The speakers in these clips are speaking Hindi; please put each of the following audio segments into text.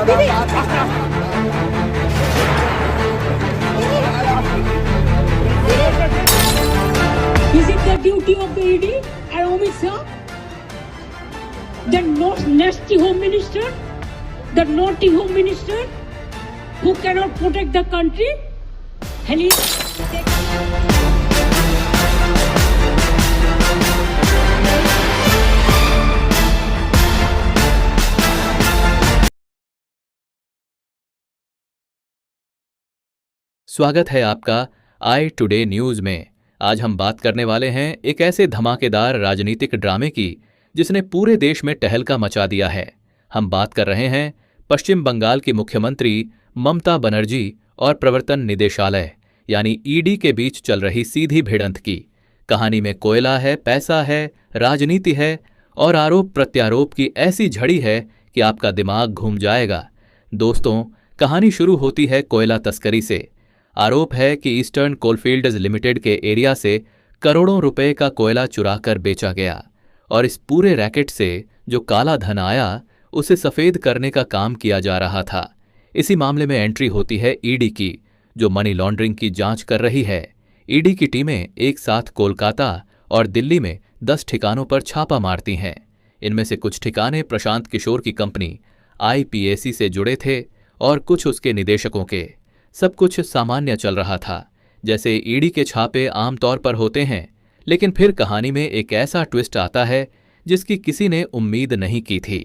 Is it the duty of the ED and Amit Shah, the nasty home minister, the naughty home minister, who cannot protect the country? स्वागत है आपका आई टुडे न्यूज में। आज हम बात करने वाले हैं एक ऐसे धमाकेदार राजनीतिक ड्रामे की जिसने पूरे देश में टहलका मचा दिया है। हम बात कर रहे हैं पश्चिम बंगाल की मुख्यमंत्री ममता बनर्जी और प्रवर्तन निदेशालय यानी ईडी के बीच चल रही सीधी भिड़ंत की। कहानी में कोयला है, पैसा है, राजनीति है और आरोप प्रत्यारोप की ऐसी झड़ी है कि आपका दिमाग घूम जाएगा। दोस्तों, कहानी शुरू होती है कोयला तस्करी से। आरोप है कि ईस्टर्न कोलफील्ड्स लिमिटेड के एरिया से करोड़ों रुपए का कोयला चुराकर बेचा गया और इस पूरे रैकेट से जो काला धन आया उसे सफेद करने का काम किया जा रहा था। इसी मामले में एंट्री होती है ईडी की, जो मनी लॉन्ड्रिंग की जांच कर रही है। ईडी की टीमें एक साथ कोलकाता और दिल्ली में 10 ठिकानों पर छापा मारती हैं। इनमें से कुछ ठिकाने प्रशांत किशोर की कंपनी IPAC से जुड़े थे और कुछ उसके निदेशकों के। सब कुछ सामान्य चल रहा था, जैसे ईडी के छापे आमतौर पर होते हैं। लेकिन फिर कहानी में एक ऐसा ट्विस्ट आता है जिसकी किसी ने उम्मीद नहीं की थी।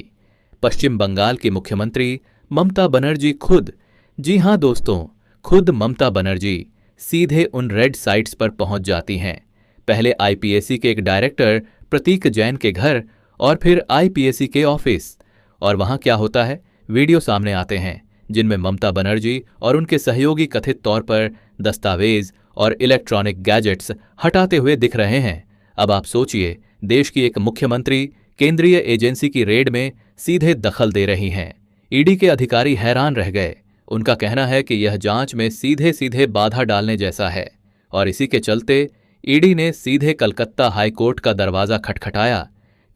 पश्चिम बंगाल की मुख्यमंत्री ममता बनर्जी खुद, जी हां दोस्तों, खुद ममता बनर्जी सीधे उन रेड साइट्स पर पहुंच जाती हैं। पहले IPAC के एक डायरेक्टर प्रतीक जैन के घर और फिर IPAC के ऑफिस। और वहां क्या होता है, वीडियो सामने आते हैं जिनमें ममता बनर्जी और उनके सहयोगी कथित तौर पर दस्तावेज और इलेक्ट्रॉनिक गैजेट्स हटाते हुए दिख रहे हैं। अब आप सोचिए, देश की एक मुख्यमंत्री केंद्रीय एजेंसी की रेड में सीधे दखल दे रही हैं। ईडी के अधिकारी हैरान रह गए। उनका कहना है कि यह जांच में सीधे सीधे बाधा डालने जैसा है और इसी के चलते ईडी ने सीधे कलकत्ता हाईकोर्ट का दरवाजा खटखटाया।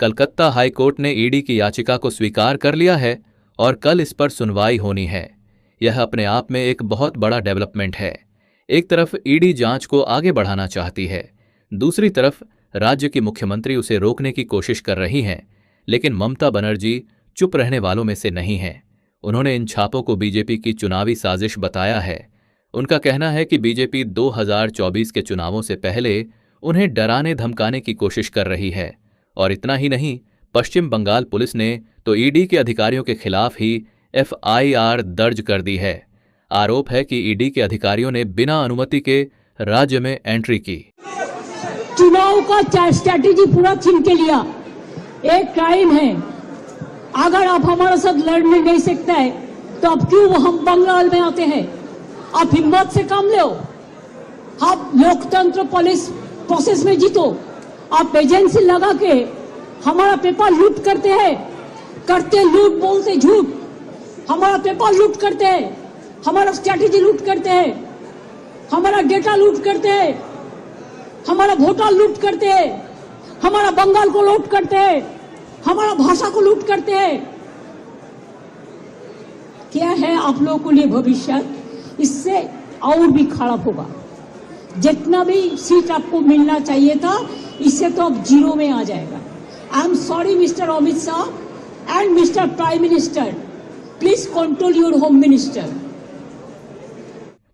कलकत्ता हाईकोर्ट ने ईडी की याचिका को स्वीकार कर लिया है और कल इस पर सुनवाई होनी है। यह अपने आप में एक बहुत बड़ा डेवलपमेंट है। एक तरफ ईडी जांच को आगे बढ़ाना चाहती है, दूसरी तरफ राज्य की मुख्यमंत्री उसे रोकने की कोशिश कर रही हैं। लेकिन ममता बनर्जी चुप रहने वालों में से नहीं हैं। उन्होंने इन छापों को बीजेपी की चुनावी साजिश बताया है। उनका कहना है कि बीजेपी 2024 के चुनावों से पहले उन्हें डराने धमकाने की कोशिश कर रही है। और इतना ही नहीं, पश्चिम बंगाल पुलिस ने तो ईडी के अधिकारियों के खिलाफ ही FIR दर्ज कर दी है। आरोप है कि ईडी के अधिकारियों ने बिना अनुमति के राज्य में एंट्री की। चुनाव का स्ट्रैटेजी पूरा छीन के लिया, एक क्राइम है। अगर आप हमारे साथ लड़ने नहीं सकते हैं तो अब क्यों हम बंगाल में आते हैं? आप हिम्मत से काम लो, आप लोकतंत्र पुलिस प्रोसेस में जीतो। आप एजेंसी लगा के हमारा पेपर लूट करते हैं, करते लूट, बोलते झूठ। हमारा पेपर लूट करते हैं, हमारा स्ट्रैटेजी लूट करते हैं, हमारा डेटा लूट करते हैं, हमारा वोटर लूट करते हैं, हमारा बंगाल को लूट करते हैं, हमारा भाषा को लूट करते हैं। क्या है आप लोगों के लिए भविष्य? इससे और भी खराब होगा। जितना भी सीट आपको मिलना चाहिए था, इससे तो अब जीरो में आ जाएगा। I am sorry mister Amit Shah and mister prime minister, please control your home minister.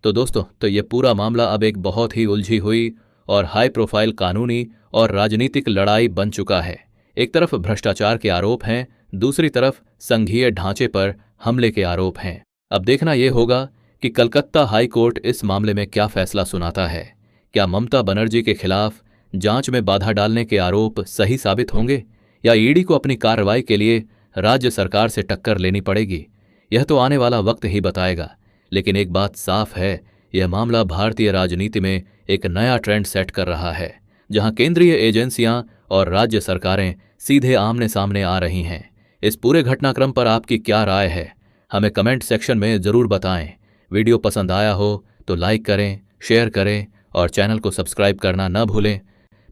तो दोस्तों, तो ये पूरा मामला अब एक बहुत ही उलझी हुई और हाई प्रोफाइल कानूनी और राजनीतिक लड़ाई बन चुका है। एक तरफ भ्रष्टाचार के आरोप हैं, दूसरी तरफ संघीय ढांचे पर हमले के आरोप हैं। अब देखना यह होगा कि कलकत्ता हाई कोर्ट इस मामले में क्या फैसला सुनाता है। क्या ममता बनर्जी के खिलाफ जांच में बाधा डालने के आरोप सही साबित होंगे या ईडी को अपनी कार्रवाई के लिए राज्य सरकार से टक्कर लेनी पड़ेगी? यह तो आने वाला वक्त ही बताएगा। लेकिन एक बात साफ है, यह मामला भारतीय राजनीति में एक नया ट्रेंड सेट कर रहा है, जहां केंद्रीय एजेंसियां और राज्य सरकारें सीधे आमने सामने आ रही हैं। इस पूरे घटनाक्रम पर आपकी क्या राय है, हमें कमेंट सेक्शन में जरूर बताएं। वीडियो पसंद आया हो तो लाइक करें, शेयर करें और चैनल को सब्सक्राइब करना न भूलें।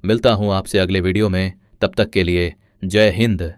मिलता हूं आपसे अगले वीडियो में, तब तक के लिए जय हिंद।